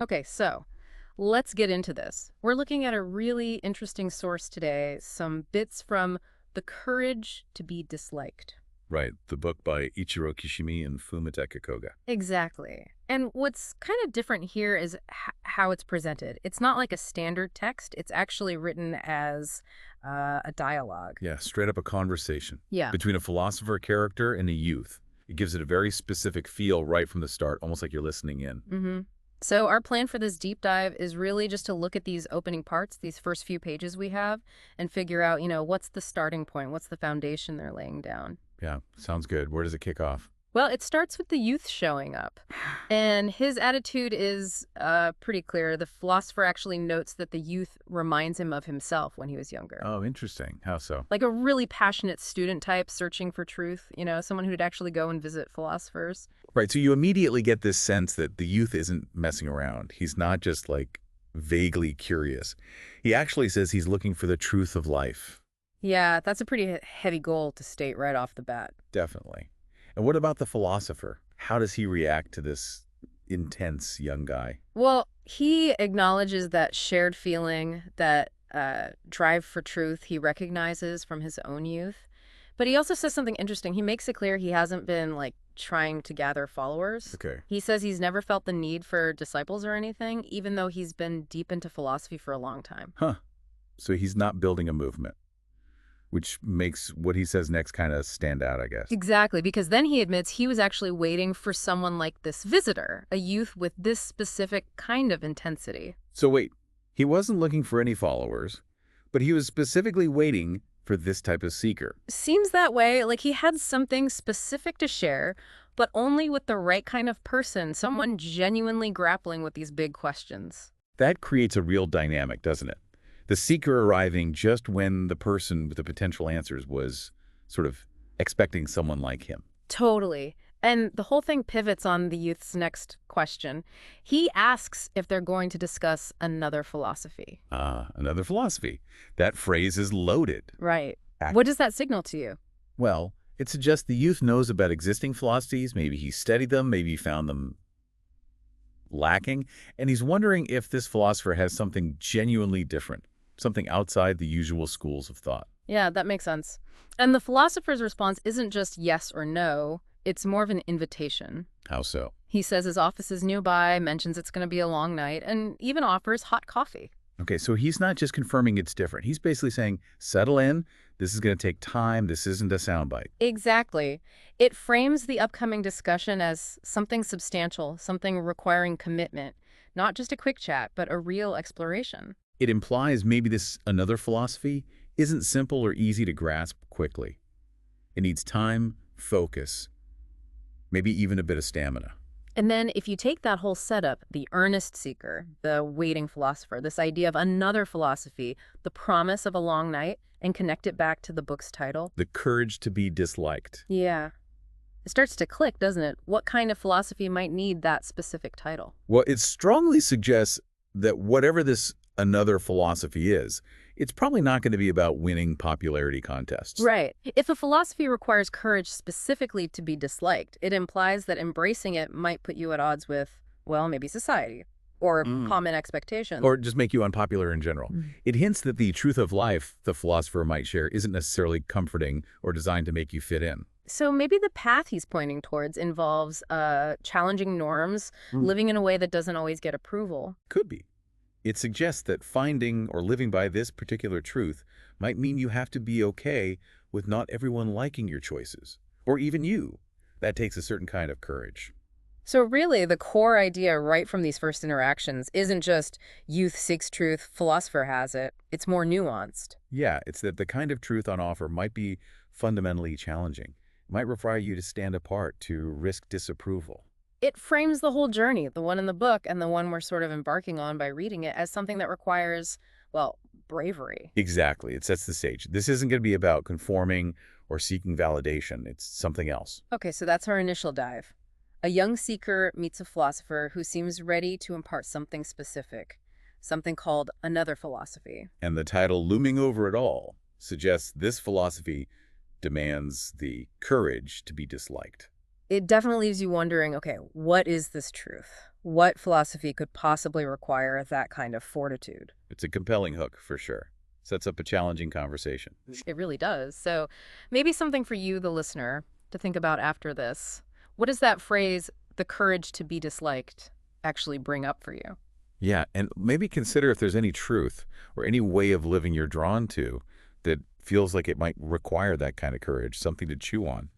Okay, so let's get into this. We're looking at a really interesting source today, some bits from The Courage to be Disliked. Right, the book by Ichiro Kishimi and Fumita Koga. Exactly. And what's kind of different here is how it's presented. It's not like a standard text, it's actually written as a dialogue. Yeah, straight up a conversation Yeah. between a philosopher character and a youth. It gives it a very specific feel right from the start, almost like you're listening in. Mm-hmm. So our plan for this deep dive is really just to look at these opening parts, these first few pages we have, and figure out, what's the starting point? What's the foundation they're laying down? Yeah, sounds good. Where does it kick off? Well, it starts with the youth showing up. And his attitude is pretty clear. The philosopher actually notes that the youth reminds him of himself when he was younger. Oh, interesting. How so? Like a really passionate student type searching for truth, someone who'd actually go and visit philosophers. Right, so you immediately get this sense that the youth isn't messing around. He's not just like vaguely curious. He actually says he's looking for the truth of life. Yeah, that's a pretty heavy goal to state right off the bat. Definitely. And what about the philosopher? How does he react to this intense young guy? Well, he acknowledges that shared feeling, that drive for truth he recognizes from his own youth. But he also says something interesting. He makes it clear he hasn't been, like, trying to gather followers. Okay. He says he's never felt the need for disciples or anything, even though he's been deep into philosophy for a long time. Huh. So he's not building a movement, which makes what he says next kind of stand out, I guess. Exactly, because then he admits he was actually waiting for someone like this visitor, a youth with this specific kind of intensity. So wait, he wasn't looking for any followers, but he was specifically waiting for this type of seeker. Seems that way, like he had something specific to share, but only with the right kind of person, someone genuinely grappling with these big questions. That creates a real dynamic, doesn't it? The seeker arriving just when the person with the potential answers was sort of expecting someone like him. Totally. And the whole thing pivots on the youth's next question. He asks if they're going to discuss another philosophy. Ah, another philosophy. That phrase is loaded. Right. Ac- What does that signal to you? Well, it suggests the youth knows about existing philosophies. Maybe he studied them, maybe he found them lacking, and he's wondering if this philosopher has something genuinely different, something outside the usual schools of thought. Yeah, that makes sense. And the philosopher's response isn't just yes or no, it's more of an invitation. How so? He says his office is nearby, mentions it's going to be a long night, and even offers hot coffee. Okay, so he's not just confirming it's different. He's basically saying, settle in. This is going to take time. This isn't a soundbite. Exactly. It frames the upcoming discussion as something substantial, something requiring commitment, not just a quick chat, but a real exploration. It implies maybe this another philosophy isn't simple or easy to grasp quickly. It needs time, focus, maybe even a bit of stamina. And then if you take that whole setup, the earnest seeker, the waiting philosopher, this idea of another philosophy, the promise of a long night, and connect it back to the book's title. The courage to be disliked. Yeah. It starts to click, doesn't it? What kind of philosophy might need that specific title? Well, it strongly suggests that whatever this another philosophy is, it's probably not going to be about winning popularity contests. Right. If a philosophy requires courage specifically to be disliked, it implies that embracing it might put you at odds with, well, maybe society or common expectations. Or just make you unpopular in general. It hints that the truth of life the philosopher might share isn't necessarily comforting or designed to make you fit in. So maybe the path he's pointing towards involves challenging norms, living in a way that doesn't always get approval. Could be. It suggests that finding or living by this particular truth might mean you have to be okay with not everyone liking your choices, or even you. That takes a certain kind of courage. So really, the core idea right from these first interactions isn't just youth seeks truth, philosopher has it. It's more nuanced. Yeah, it's that the kind of truth on offer might be fundamentally challenging. It might require you to stand apart, to risk disapproval. It frames the whole journey, the one in the book and the one we're sort of embarking on by reading it, as something that requires, well, bravery. Exactly. It sets the stage. This isn't going to be about conforming or seeking validation. It's something else. Okay, so that's our initial dive. A young seeker meets a philosopher who seems ready to impart something specific, something called another philosophy. And the title looming over it all suggests this philosophy demands the courage to be disliked. It definitely leaves you wondering, okay, what is this truth? what philosophy could possibly require that kind of fortitude? It's a compelling hook, for sure. Sets up a challenging conversation. It really does. So maybe something for you, the listener, to think about after this. What does that phrase, the courage to be disliked, actually bring up for you? Yeah, and maybe consider if there's any truth or any way of living you're drawn to that feels like it might require that kind of courage, something to chew on.